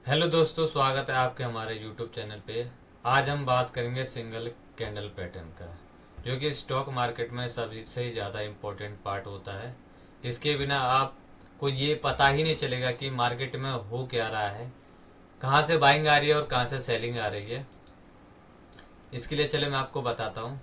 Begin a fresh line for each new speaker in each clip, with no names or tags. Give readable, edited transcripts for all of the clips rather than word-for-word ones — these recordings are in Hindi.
हेलो दोस्तों, स्वागत है आपके हमारे यूट्यूब चैनल पे। आज हम बात करेंगे सिंगल कैंडल पैटर्न का, जो कि स्टॉक मार्केट में सबसे ही ज़्यादा इम्पोर्टेंट पार्ट होता है। इसके बिना आपको ये पता ही नहीं चलेगा कि मार्केट में हो क्या रहा है, कहाँ से बाइंग आ रही है और कहाँ से सेलिंग आ रही है। इसके लिए चले मैं आपको बताता हूँ।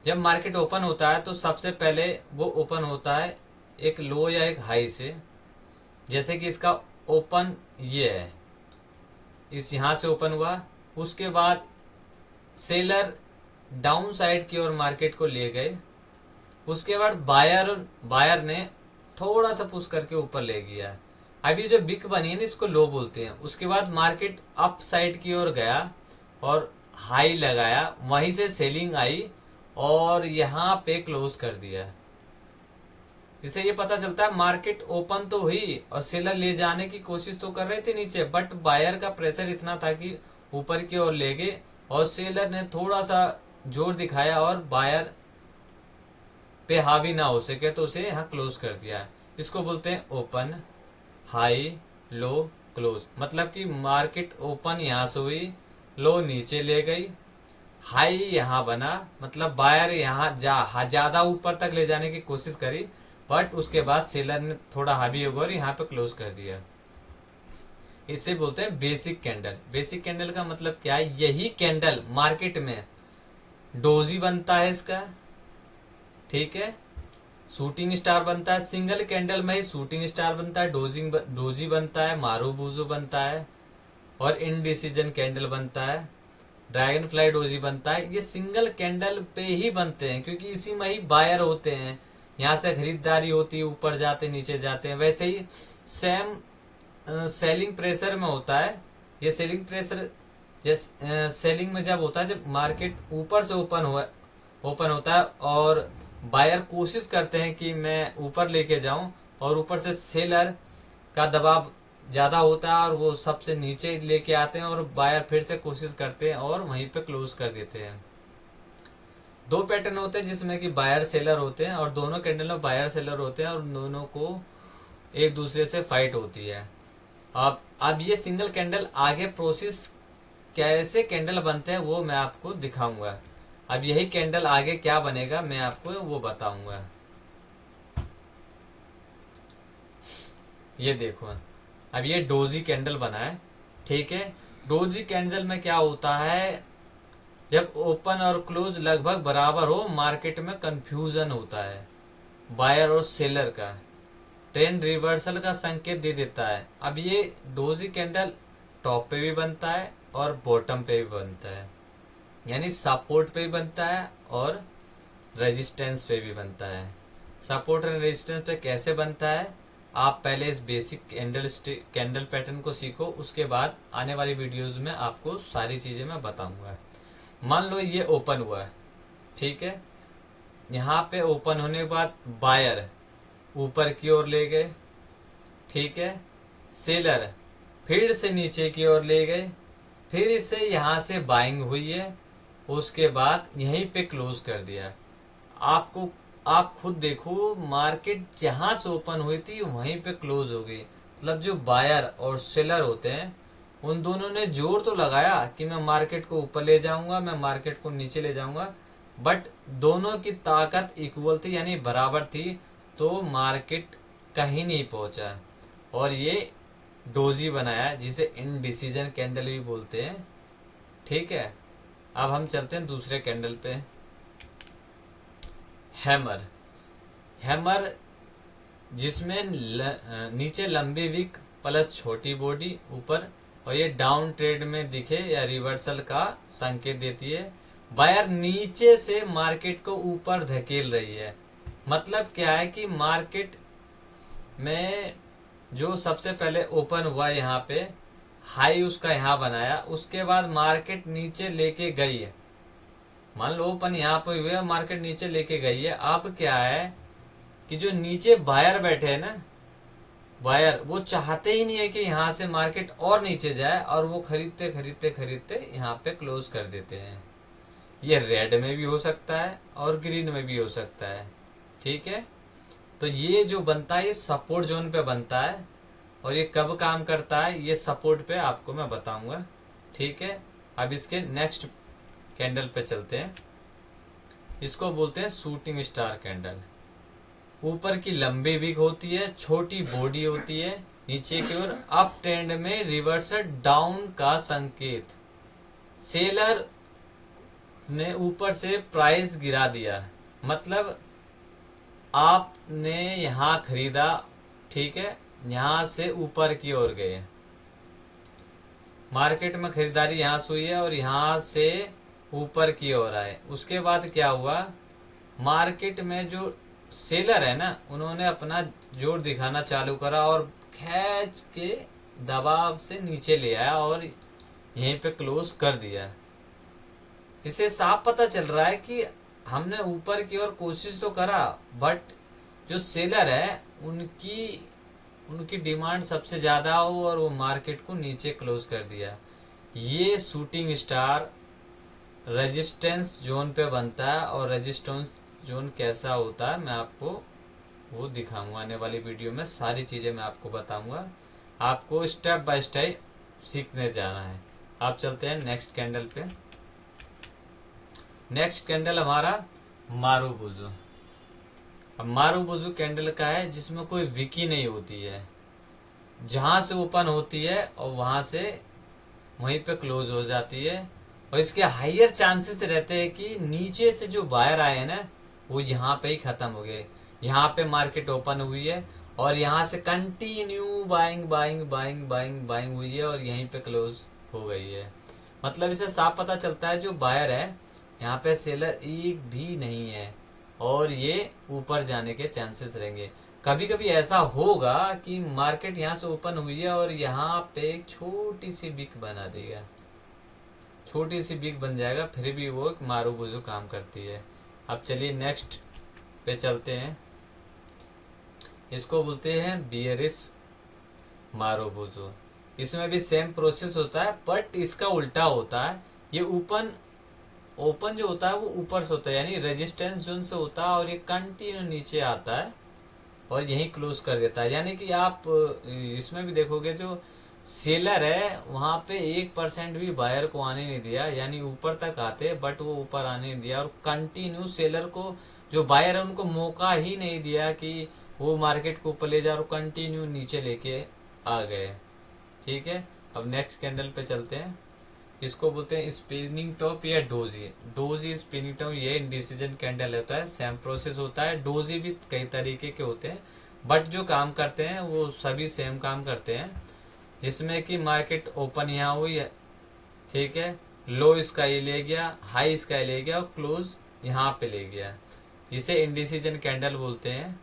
जब मार्केट ओपन होता है तो सबसे पहले वो ओपन होता है एक लो या एक हाई से। जैसे कि इसका ओपन ये है, इस यहाँ से ओपन हुआ। उसके बाद सेलर डाउन साइड की ओर मार्केट को ले गए। उसके बाद बायर बायर ने थोड़ा सा पुश करके ऊपर ले गया। अभी जो बिक बनी है ना, इसको लो बोलते हैं। उसके बाद मार्केट अप साइड की ओर गया और हाई लगाया, वहीं से सेलिंग आई और यहाँ पे क्लोज कर दिया। इससे ये पता चलता है मार्केट ओपन तो हुई और सेलर ले जाने की कोशिश तो कर रहे थे नीचे, बट बायर का प्रेशर इतना था कि ऊपर की ओर ले गए और सेलर ने थोड़ा सा जोर दिखाया और बायर पे हावी ना हो सके तो उसे यहाँ क्लोज कर दिया। इसको बोलते हैं ओपन, हाई, लो, क्लोज। मतलब कि मार्केट ओपन यहाँ से हुई, लो नीचे ले गई, हाई यहाँ बना, मतलब बायर यहाँ ज्यादा ऊपर तक ले जाने की कोशिश करी, बट उसके बाद सेलर ने थोड़ा हावी हो गया और यहाँ पे क्लोज कर दिया। इसे बोलते हैं बेसिक कैंडल। बेसिक कैंडल का मतलब क्या है? यही कैंडल मार्केट में डोजी बनता है इसका, ठीक है, शूटिंग स्टार बनता है। सिंगल कैंडल में ही शूटिंग स्टार बनता है, डोजी बनता है, मारूबूजो बनता है और इनडिसीजन कैंडल बनता है, ड्रैगन फ्लाई डोजी बनता है। ये सिंगल कैंडल पे ही बनते हैं क्योंकि इसी में ही बायर होते हैं, यहाँ से खरीदारी होती है, ऊपर जाते नीचे जाते हैं। वैसे ही सेम सेलिंग प्रेशर में होता है। ये सेलिंग प्रेशर जैसे सेलिंग में जब होता है, जब मार्केट ऊपर से ओपन होता है और बायर कोशिश करते हैं कि मैं ऊपर लेके जाऊं, और ऊपर से सेलर का दबाव ज्यादा होता है और वो सबसे नीचे लेके आते हैं और बायर फिर से कोशिश करते हैं और वहीं पे क्लोज कर देते हैं। दो पैटर्न होते हैं जिसमें कि बायर सेलर होते हैं और दोनों कैंडल में बायर सेलर होते हैं और दोनों को एक दूसरे से फाइट होती है। अब ये सिंगल कैंडल आगे प्रोसेस कैसे कैंडल बनते हैं वो मैं आपको दिखाऊंगा। अब यही कैंडल आगे क्या बनेगा मैं आपको वो बताऊंगा। ये देखो, अब ये डोजी कैंडल बना है, ठीक है। डोजी कैंडल में क्या होता है? जब ओपन और क्लोज लगभग बराबर हो, मार्केट में कंफ्यूजन होता है बायर और सेलर का, ट्रेंड रिवर्सल का संकेत दे देता है। अब ये डोजी कैंडल टॉप पे भी बनता है और बॉटम पे भी बनता है, यानी सपोर्ट पे भी बनता है और रेजिस्टेंस पे भी बनता है। सपोर्ट एंड रेजिस्टेंस पे कैसे बनता है, आप पहले इस बेसिक कैंडल पैटर्न को सीखो, उसके बाद आने वाली वीडियोस में आपको सारी चीजें मैं बताऊंगा। मान लो ये ओपन हुआ है, ठीक है। यहाँ पे ओपन होने के बाद बायर ऊपर की ओर ले गए, ठीक है। सेलर फिर से नीचे की ओर ले गए, फिर से यहाँ से बाइंग हुई है, उसके बाद यहीं पे क्लोज कर दिया। आपको आप खुद देखो, मार्केट जहां से ओपन हुई थी वहीं पे क्लोज हो गई। मतलब जो बायर और सेलर होते हैं उन दोनों ने जोर तो लगाया कि मैं मार्केट को ऊपर ले जाऊंगा, मैं मार्केट को नीचे ले जाऊंगा, बट दोनों की ताकत इक्वल थी, यानी बराबर थी, तो मार्केट कहीं नहीं पहुंचा और ये डोजी बनाया, जिसे इनडिसीजन कैंडल भी बोलते हैं, ठीक है। अब हम चलते हैं दूसरे कैंडल पे, हैमर। हैमर जिसमें नीचे लंबी विक प्लस छोटी बॉडी ऊपर, और ये डाउन ट्रेड में दिखे या रिवर्सल का संकेत देती है। बायर नीचे से मार्केट को ऊपर धकेल रही है। मतलब क्या है कि मार्केट में जो सबसे पहले ओपन हुआ यहाँ पे, हाई उसका यहाँ बनाया, उसके बाद मार्केट नीचे लेके गई है। मान लो ओपन यहाँ पे हुए, मार्केट नीचे लेके गई है। अब क्या है कि जो नीचे बायर बैठे हैं ना, बायर वो चाहते ही नहीं है कि यहाँ से मार्केट और नीचे जाए, और वो खरीदते खरीदते खरीदते यहाँ पे क्लोज कर देते हैं। ये रेड में भी हो सकता है और ग्रीन में भी हो सकता है, ठीक है। तो ये जो बनता है ये सपोर्ट जोन पे बनता है, और ये कब काम करता है ये सपोर्ट पे आपको मैं बताऊंगा। ठीक है, अब इसके नेक्स्ट कैंडल पे चलते हैं। इसको बोलते हैं शूटिंग स्टार कैंडल। ऊपर की लंबी विक होती है, छोटी बॉडी होती है, नीचे की ओर अप ट्रेंड में रिवर्स डाउन का संकेत। सेलर ने ऊपर से प्राइस गिरा दिया, मतलब आपने यहां खरीदा, ठीक है, यहां से ऊपर की ओर गए, मार्केट में खरीदारी यहां से हुई है और यहां से ऊपर की ओर आए। उसके बाद क्या हुआ, मार्केट में जो सेलर है ना, उन्होंने अपना जोर दिखाना चालू करा और खींच के दबाव से नीचे ले आया और यहीं पे क्लोज कर दिया। इसे साफ पता चल रहा है कि हमने ऊपर की ओर कोशिश तो करा, बट जो सेलर है उनकी उनकी डिमांड सबसे ज्यादा हो और वो मार्केट को नीचे क्लोज कर दिया। ये शूटिंग स्टार रेजिस्टेंस जोन पे बनता है, और रेजिस्टेंस जोन कैसा होता है मैं आपको वो दिखाऊंगा आने वाली वीडियो में। सारी चीजें मैं आपको बताऊंगा, आपको स्टेप बाय स्टेप सीखने जाना है। आप चलते हैं नेक्स्ट कैंडल पे। नेक्स्ट कैंडल हमारा मारूबुजू। अब मारूबुजू कैंडल का है जिसमें कोई विकी नहीं होती है, जहां से ओपन होती है और वहां से वहीं पे क्लोज हो जाती है। और इसके हाइयर चांसेस रहते हैं कि नीचे से जो बायर आए हैं ना, वो यहाँ पे ही खत्म हो गए। यहाँ पे मार्केट ओपन हुई है और यहाँ से continue buying buying buying buying buying हुई है और यहीं पे क्लोज हो गई है। मतलब इसे साफ पता चलता है जो बायर है यहाँ पे सेलर एक भी नहीं है और ये ऊपर जाने के चांसेस रहेंगे। कभी कभी ऐसा होगा कि मार्केट यहाँ से ओपन हुई है और यहाँ पे एक छोटी सी बिक बना देगा, छोटी सी बिक बन जाएगा, फिर भी वो मारूबुजू काम करती है। अब चलिए नेक्स्ट पे चलते हैं। इसको बोलते हैं बियरिश मारूबुजू। इसमें भी सेम प्रोसेस होता है, बट इसका उल्टा होता है। ये ओपन ओपन जो होता है वो ऊपर से होता है, यानी रेजिस्टेंस जोन से होता है और ये कंटिन्यू नीचे आता है और यही क्लोज कर देता है। यानी कि आप इसमें भी देखोगे जो सेलर है वहां पे 1% भी बायर को आने नहीं दिया, यानी ऊपर तक आते बट वो ऊपर आने नहीं दिया। और कंटिन्यू सेलर को जो बायर है उनको मौका ही नहीं दिया कि वो मार्केट को ऊपर ले जाए और कंटिन्यू नीचे लेके आ गए। ठीक है, अब नेक्स्ट कैंडल पे चलते हैं। इसको बोलते हैं स्पिनिंग टॉप या डोजी। डोजी स्पिनिंग टॉप ये इंडिसीजन कैंडल होता है, सेम प्रोसेस होता है। डोजी भी कई तरीके के होते हैं, बट जो काम करते हैं वो सभी सेम काम करते हैं। जिसमें कि मार्केट ओपन यहाँ हुई है, ठीक है, लो इसका ये ले गया, हाई इसका ये ले गया और क्लोज यहाँ पे ले गया। इसे इंडिसीजन कैंडल बोलते हैं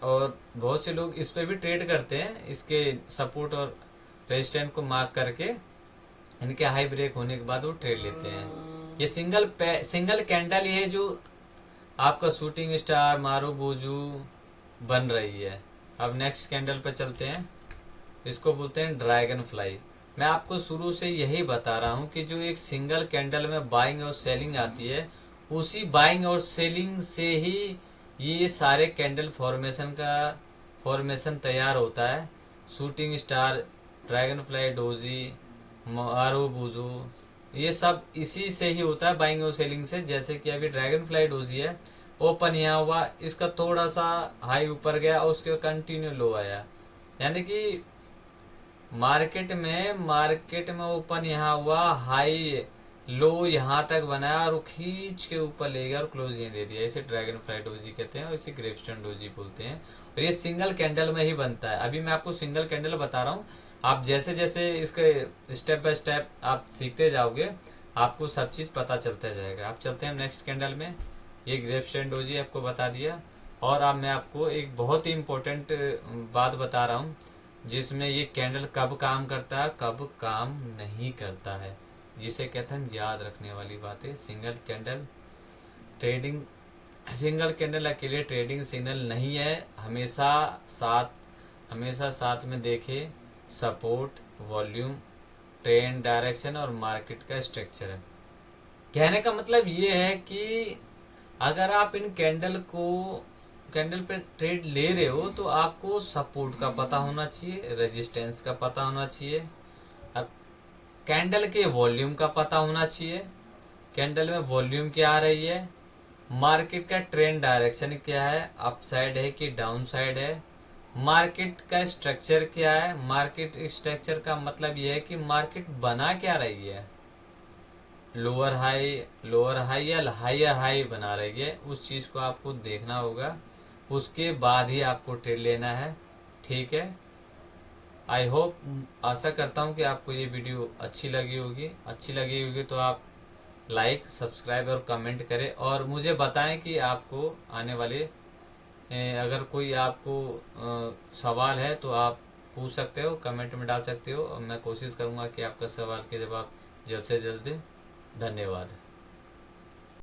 और बहुत से लोग इस पे भी ट्रेड करते हैं, इसके सपोर्ट और रेजिस्टेंस को मार्क करके इनके हाई ब्रेक होने के बाद वो ट्रेड लेते हैं। ये सिंगल कैंडल ही है जो आपका शूटिंग स्टार मारूबुजू बन रही है। अब नेक्स्ट कैंडल पे चलते हैं। इसको बोलते हैं ड्रैगन फ्लाई। मैं आपको शुरू से यही बता रहा हूं कि जो एक सिंगल कैंडल में बाइंग और सेलिंग आती है, उसी बाइंग और सेलिंग से ही ये सारे कैंडल फॉर्मेशन तैयार होता है। Shooting star, dragon fly, doji, marubozu, ये सब इसी से ही होता है, बाइंग और सेलिंग से। जैसे कि अभी ड्रैगन फ्लाई डोजी है, ओपन यहाँ हुआ, इसका थोड़ा सा हाई ऊपर गया और उसके कंटिन्यू लो आया, यानी कि मार्केट में ओपन यहाँ हुआ, हाई लो यहाँ तक बनाया और खींच के ऊपर ले गया और क्लोज यहीं दे दिया। इसे ड्रैगन फ्लाई डोजी कहते हैं और इसे ग्रेवस्टोन डोजी बोलते हैं। और ये सिंगल कैंडल में ही बनता है। अभी मैं आपको सिंगल कैंडल बता रहा हूँ, आप जैसे जैसे इसके स्टेप बाय स्टेप आप सीखते जाओगे आपको सब चीज पता चलता जाएगा। आप चलते हैं नेक्स्ट कैंडल में। ये ग्रेवस्टोन डोजी आपको बता दिया, और अब मैं आपको एक बहुत ही इम्पोर्टेंट बात बता रहा हूँ जिसमें ये कैंडल कब काम करता है कब काम नहीं करता है, जिसे कहते हैं याद रखने वाली बातें। सिंगल कैंडल अकेले ट्रेडिंग सिग्नल नहीं है, हमेशा साथ में देखे सपोर्ट, वॉल्यूम, ट्रेंड डायरेक्शन और मार्केट का स्ट्रक्चर है। कहने का मतलब ये है कि अगर आप इन कैंडल को कैंडल पे ट्रेड ले रहे हो तो आपको सपोर्ट का पता होना चाहिए, रेजिस्टेंस का पता होना चाहिए, अब कैंडल के वॉल्यूम का पता होना चाहिए, कैंडल में वॉल्यूम क्या आ रही है, मार्केट का ट्रेंड डायरेक्शन क्या है, अप साइड है कि डाउन साइड है, मार्केट का स्ट्रक्चर क्या है। मार्केट स्ट्रक्चर का मतलब यह है कि मार्केट बना क्या रही है, लोअर हाई या हायर हाई बना रही है, उस चीज को आपको देखना होगा, उसके बाद ही आपको ट्रेड लेना है। ठीक है, आई होप, आशा करता हूँ कि आपको ये वीडियो अच्छी लगी होगी तो आप लाइक सब्सक्राइब और कमेंट करें और मुझे बताएं कि आपको आने वाले अगर कोई आपको सवाल है तो आप पूछ सकते हो, कमेंट में डाल सकते हो और मैं कोशिश करूंगा कि आपका सवाल के जवाब जल्द से जल्द दें। धन्यवाद।